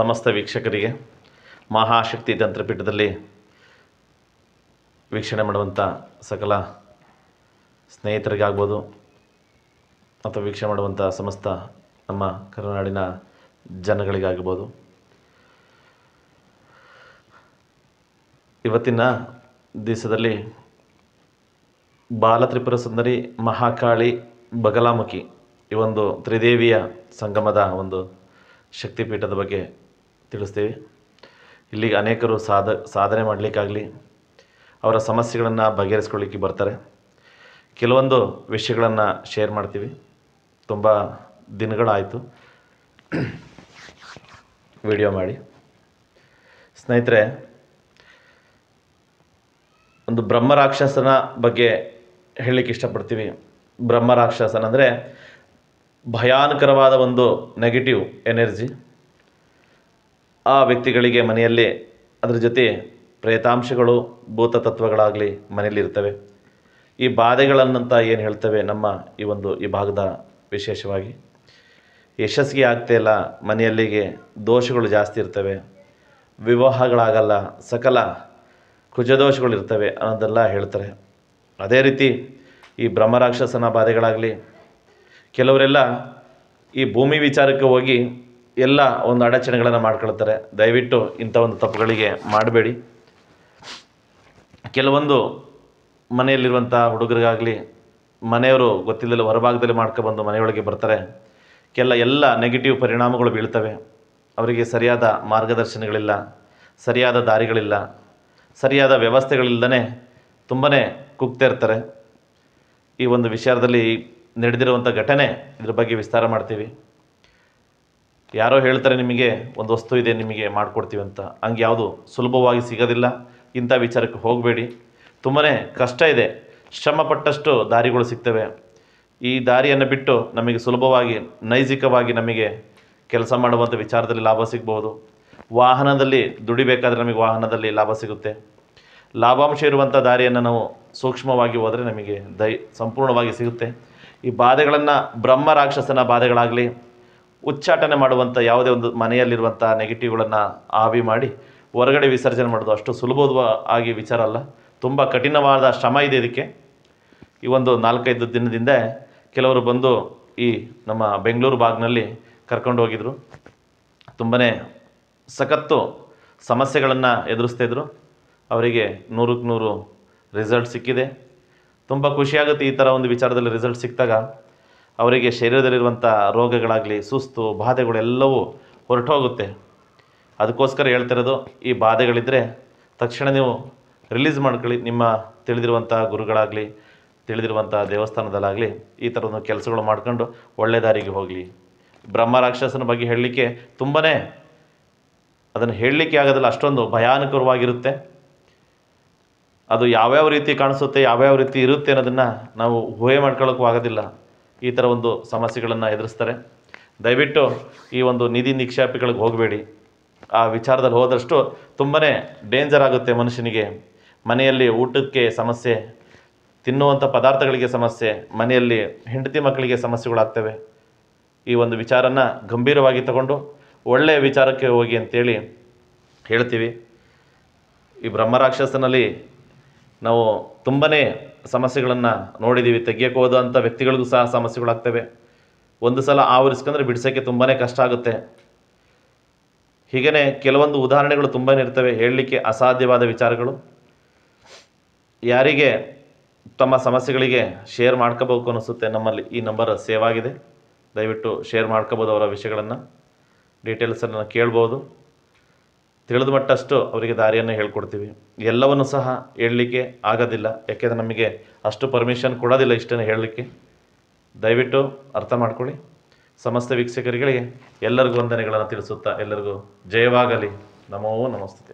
ಸಮಸ್ತ ವೀಕ್ಷಕರಿಗೆ ಮಹಾಶಕ್ತಿ ತಂತ್ರಪೀಠದಲ್ಲಿ ವೀಕ್ಷಣೆ ಮಾಡುವಂಥ ಸಕಲ ಸ್ನೇಹಿತರಿಗಾಗ್ಬೋದು ಅಥವಾ ವೀಕ್ಷಣೆ ಮಾಡುವಂಥ ಸಮಸ್ತ ನಮ್ಮ ಕರುನಾಡಿನ ಜನಗಳಿಗಾಗ್ಬೋದು, ಇವತ್ತಿನ ದಿವಸದಲ್ಲಿ ಬಾಲತ್ರಿಪುರ ಸುಂದರಿ, ಮಹಾಕಾಳಿ, ಬಗಲಾಮುಖಿ ಈ ಒಂದು ತ್ರಿದೇವಿಯ ಸಂಗಮದ ಒಂದು ಶಕ್ತಿಪೀಠದ ಬಗ್ಗೆ ತಿಳಿಸ್ತೀವಿ. ಇಲ್ಲಿಗೆ ಅನೇಕರು ಸಾಧನೆ ಮಾಡಲಿಕ್ಕಾಗಲಿ ಅವರ ಸಮಸ್ಯೆಗಳನ್ನು ಬಗೆಹರಿಸ್ಕೊಳ್ಳಿಕ್ಕೆ ಬರ್ತಾರೆ. ಕೆಲವೊಂದು ವಿಷಯಗಳನ್ನು ಶೇರ್ ಮಾಡ್ತೀವಿ. ತುಂಬ ದಿನಗಳಾಯಿತು ವಿಡಿಯೋ ಮಾಡಿ. ಸ್ನೇಹಿತರೆ, ಒಂದು ಬ್ರಹ್ಮರಾಕ್ಷಸನ ಬಗ್ಗೆ ಹೇಳಲಿಕ್ಕೆ ಇಷ್ಟಪಡ್ತೀವಿ. ಬ್ರಹ್ಮರಾಕ್ಷಸನಂದರೆ ಭಯಾನಕರವಾದ ಒಂದು ನೆಗೆಟಿವ್ ಎನರ್ಜಿ. ಆ ವ್ಯಕ್ತಿಗಳಿಗೆ ಮನೆಯಲ್ಲಿ ಅದರ ಜೊತೆ ಪ್ರೇತಾಂಶಗಳು, ಭೂತತತ್ವಗಳಾಗಲಿ ಮನೆಯಲ್ಲಿರ್ತವೆ. ಈ ಬಾಧೆಗಳನ್ನಂತ ಏನು ಹೇಳ್ತೇವೆ ನಮ್ಮ ಈ ಭಾಗದ ವಿಶೇಷವಾಗಿ ಯಶಸ್ಸಿಗೆ ಆಗ್ತಾಯಿಲ್ಲ, ಮನೆಯಲ್ಲಿಗೆ ದೋಷಗಳು ಜಾಸ್ತಿ ಇರ್ತವೆ, ವಿವಾಹಗಳಾಗಲ್ಲ, ಸಕಲ ಕುಜದೋಷಗಳಿರ್ತವೆ ಅನ್ನೋದೆಲ್ಲ ಹೇಳ್ತಾರೆ. ಅದೇ ರೀತಿ ಈ ಬ್ರಹ್ಮರಾಕ್ಷಸನ ಬಾಧೆಗಳಾಗಲಿ, ಕೆಲವರೆಲ್ಲ ಈ ಭೂಮಿ ವಿಚಾರಕ್ಕೆ ಹೋಗಿ ಎಲ್ಲ ಒಂದು ಅಡಚಣೆಗಳನ್ನು ಮಾಡ್ಕೊಳ್ತಾರೆ. ದಯವಿಟ್ಟು ಇಂಥ ಒಂದು ತಪ್ಪುಗಳಿಗೆ ಮಾಡಬೇಡಿ. ಕೆಲವೊಂದು ಮನೆಯಲ್ಲಿರುವಂಥ ಹುಡುಗರಿಗಾಗಲಿ, ಮನೆಯವರು ಗೊತ್ತಿಲ್ಲದೆ ಹೊರಭಾಗದಲ್ಲಿ ಮಾಡ್ಕೊಬಂದು ಮನೆಯೊಳಗೆ ಬರ್ತಾರೆ. ಎಲ್ಲ ನೆಗೆಟಿವ್ ಪರಿಣಾಮಗಳು ಬೀಳ್ತವೆ. ಅವರಿಗೆ ಸರಿಯಾದ ಮಾರ್ಗದರ್ಶನಗಳಿಲ್ಲ, ಸರಿಯಾದ ದಾರಿಗಳಿಲ್ಲ, ಸರಿಯಾದ ವ್ಯವಸ್ಥೆಗಳಿಲ್ಲದೇ ತುಂಬಾ ಕುಗ್ತಾ ಇರ್ತಾರೆ. ಈ ಒಂದು ವಿಚಾರದಲ್ಲಿ ನಡೆದಿರುವಂಥ ಘಟನೆ ಇದ್ರ ಬಗ್ಗೆ ವಿಸ್ತಾರ ಮಾಡ್ತೀವಿ. ಯಾರೋ ಹೇಳ್ತಾರೆ ನಿಮಗೆ ಒಂದು ವಸ್ತು ಇದೆ ನಿಮಗೆ ಮಾಡಿಕೊಡ್ತೀವಿ ಅಂತ. ಹಂಗೆ ಯಾವುದು ಸುಲಭವಾಗಿ ಸಿಗೋದಿಲ್ಲ. ಇಂಥ ವಿಚಾರಕ್ಕೆ ಹೋಗಬೇಡಿ. ತುಂಬಾ ಕಷ್ಟ ಇದೆ. ಶ್ರಮಪಟ್ಟಷ್ಟು ದಾರಿಗಳು ಸಿಗ್ತವೆ. ಈ ದಾರಿಯನ್ನು ಬಿಟ್ಟು ನಮಗೆ ಸುಲಭವಾಗಿ ನೈಜಿಕವಾಗಿ ನಮಗೆ ಕೆಲಸ ಮಾಡುವಂಥ ವಿಚಾರದಲ್ಲಿ ಲಾಭ ಸಿಗ್ಬೋದು. ವಾಹನದಲ್ಲಿ ದುಡಿಬೇಕಾದ್ರೆ ನಮಗೆ ವಾಹನದಲ್ಲಿ ಲಾಭ ಸಿಗುತ್ತೆ. ಲಾಭಾಂಶ ಇರುವಂಥ ದಾರಿಯನ್ನು ನಾವು ಸೂಕ್ಷ್ಮವಾಗಿ ಹೋದರೆ ನಮಗೆ ಸಂಪೂರ್ಣವಾಗಿ ಸಿಗುತ್ತೆ. ಈ ಬಾಧೆಗಳನ್ನು ಬ್ರಹ್ಮರಾಕ್ಷಸನ ಬಾಧೆಗಳಾಗಲಿ, ಉಚ್ಚಾಟನೆ ಮಾಡುವಂಥ ಯಾವುದೇ ಒಂದು ಮನೆಯಲ್ಲಿರುವಂಥ ನೆಗೆಟಿವ್ಗಳನ್ನು ಆವಿ ಮಾಡಿ ಹೊರಗಡೆ ವಿಸರ್ಜನೆ ಮಾಡೋದು ಅಷ್ಟು ಸುಲಭವಾಗಿ ವಿಚಾರ ಅಲ್ಲ. ತುಂಬ ಕಠಿಣವಾದ ಶ್ರಮ ಇದೆ ಇದಕ್ಕೆ. ಈ ಒಂದು 4-5 ದಿನದಿಂದ ಕೆಲವರು ಬಂದು ಈ ನಮ್ಮ ಬೆಂಗಳೂರು ಭಾಗದಲ್ಲಿ ಕರ್ಕೊಂಡು ಹೋಗಿದ್ರು. ತುಂಬಾ ಸಖತ್ತು ಸಮಸ್ಯೆಗಳನ್ನು ಎದುರಿಸ್ತಾಯಿದ್ರು. ಅವರಿಗೆ 100ಕ್ಕೆ 100 ರಿಸಲ್ಟ್ ಸಿಕ್ಕಿದೆ. ತುಂಬ ಖುಷಿಯಾಗುತ್ತೆ ಈ ಥರ ಒಂದು ವಿಚಾರದಲ್ಲಿ ರಿಸಲ್ಟ್ ಸಿಕ್ಕಿದಾಗ. ಅವರಿಗೆ ಶರೀರದಲ್ಲಿರುವಂಥ ರೋಗಗಳಾಗಲಿ, ಸುಸ್ತು, ಬಾಧೆಗಳೆಲ್ಲವೂ ಹೊರಟೋಗುತ್ತೆ. ಅದಕ್ಕೋಸ್ಕರ ಹೇಳ್ತಿರೋದು, ಈ ಬಾಧೆಗಳಿದ್ದರೆ ತಕ್ಷಣ ನೀವು ರಿಲೀಸ್ ಮಾಡ್ಕೊಳ್ಳಿ. ನಿಮ್ಮ ತಿಳಿದಿರುವಂಥ ಗುರುಗಳಾಗಲಿ, ತಿಳಿದಿರುವಂಥ ದೇವಸ್ಥಾನದಲ್ಲಾಗಲಿ ಈ ಥರದ ಕೆಲಸಗಳು ಮಾಡ್ಕೊಂಡು ಒಳ್ಳೆ ದಾರಿಗೆ ಹೋಗಲಿ. ಬ್ರಹ್ಮರಾಕ್ಷಸನ ಬಗ್ಗೆ ಹೇಳಲಿಕ್ಕೆ ತುಂಬಾ ಅದನ್ನು ಹೇಳಲಿಕ್ಕೆ ಆಗೋದಿಲ್ಲ, ಅಷ್ಟೊಂದು ಭಯಾನಕರವಾಗಿರುತ್ತೆ. ಅದು ಯಾವ್ಯಾವ ರೀತಿ ಕಾಣಿಸುತ್ತೆ, ಯಾವ್ಯಾವ ರೀತಿ ಇರುತ್ತೆ ಅನ್ನೋದನ್ನು ನಾವು ಊಹೆ ಮಾಡ್ಕೊಳ್ಳೋಕ್ಕೂ ಆಗೋದಿಲ್ಲ. ಈ ಥರ ಒಂದು ಸಮಸ್ಯೆಗಳನ್ನು ಎದುರಿಸ್ತಾರೆ. ದಯವಿಟ್ಟು ಈ ಒಂದು ನಿಧಿ ನಿಕ್ಷೇಪಗಳಿಗೆ ಹೋಗಬೇಡಿ. ಆ ವಿಚಾರದಲ್ಲಿ ಹೋದಷ್ಟು ತುಂಬಾ ಡೇಂಜರ್ ಆಗುತ್ತೆ ಮನುಷ್ಯನಿಗೆ. ಮನೆಯಲ್ಲಿ ಊಟಕ್ಕೆ ಸಮಸ್ಯೆ, ತಿನ್ನುವಂಥ ಪದಾರ್ಥಗಳಿಗೆ ಸಮಸ್ಯೆ, ಮನೆಯಲ್ಲಿ ಹೆಂಡತಿ ಮಕ್ಕಳಿಗೆ ಸಮಸ್ಯೆಗಳಾಗ್ತವೆ. ಈ ಒಂದು ವಿಚಾರನ ಗಂಭೀರವಾಗಿ ತಗೊಂಡು ಒಳ್ಳೆಯ ವಿಚಾರಕ್ಕೆ ಹೋಗಿ ಅಂತೇಳಿ ಹೇಳ್ತೀವಿ. ಈ ಬ್ರಹ್ಮರಾಕ್ಷಸನಲ್ಲಿ ನಾವು ತುಂಬಾ ಸಮಸ್ಯೆಗಳನ್ನು ನೋಡಿದ್ದೀವಿ. ತೆಗಿಯೋಕ್ಕೆ ಹೋದಂಥ ವ್ಯಕ್ತಿಗಳಿಗೂ ಸಹ ಸಮಸ್ಯೆಗಳಾಗ್ತವೆ. ಒಂದು ಸಲ ಆವರಿಸ್ಕೊಂಡ್ರೆ ಬಿಡಿಸೋಕ್ಕೆ ತುಂಬಾ ಕಷ್ಟ ಆಗುತ್ತೆ. ಹೀಗೇ ಕೆಲವೊಂದು ಉದಾಹರಣೆಗಳು ತುಂಬಾ ಇರ್ತವೆ, ಹೇಳಲಿಕ್ಕೆ ಅಸಾಧ್ಯವಾದ ವಿಚಾರಗಳು. ಯಾರಿಗೆ ತಮ್ಮ ಸಮಸ್ಯೆಗಳಿಗೆ ಶೇರ್ ಮಾಡ್ಕೋಬೇಕು ಅನಿಸುತ್ತೆ, ನಮ್ಮಲ್ಲಿ ಈ ನಂಬರ್ ಸೇವ್ ಆಗಿದೆ. ದಯವಿಟ್ಟು ಶೇರ್ ಮಾಡ್ಕೋಬೋದು. ಅವರ ವಿಷಯಗಳನ್ನು ಡೀಟೇಲ್ಸನ್ನು ಕೇಳ್ಬೋದು. ತಿಳಿದ ಮಟ್ಟಷ್ಟು ಅವರಿಗೆ ದಾರಿಯನ್ನು ಹೇಳ್ಕೊಡ್ತೀವಿ. ಎಲ್ಲವನ್ನು ಸಹ ಹೇಳಲಿಕ್ಕೆ ಆಗೋದಿಲ್ಲ, ಯಾಕೆಂದರೆ ನಮಗೆ ಅಷ್ಟು ಪರ್ಮಿಷನ್ ಕೊಡೋದಿಲ್ಲ ಇಷ್ಟನ್ನು ಹೇಳಲಿಕ್ಕೆ. ದಯವಿಟ್ಟು ಅರ್ಥ ಮಾಡ್ಕೊಳ್ಳಿ. ಸಮಸ್ತ ವೀಕ್ಷಕರಿಗೆ ಎಲ್ಲರಿಗೂ ವಂದನೆಗಳನ್ನು ತಿಳಿಸುತ್ತಾ ಎಲ್ಲರಿಗೂ ಜಯವಾಗಲಿ. ನಮೋ ನಮಸ್ತೆ.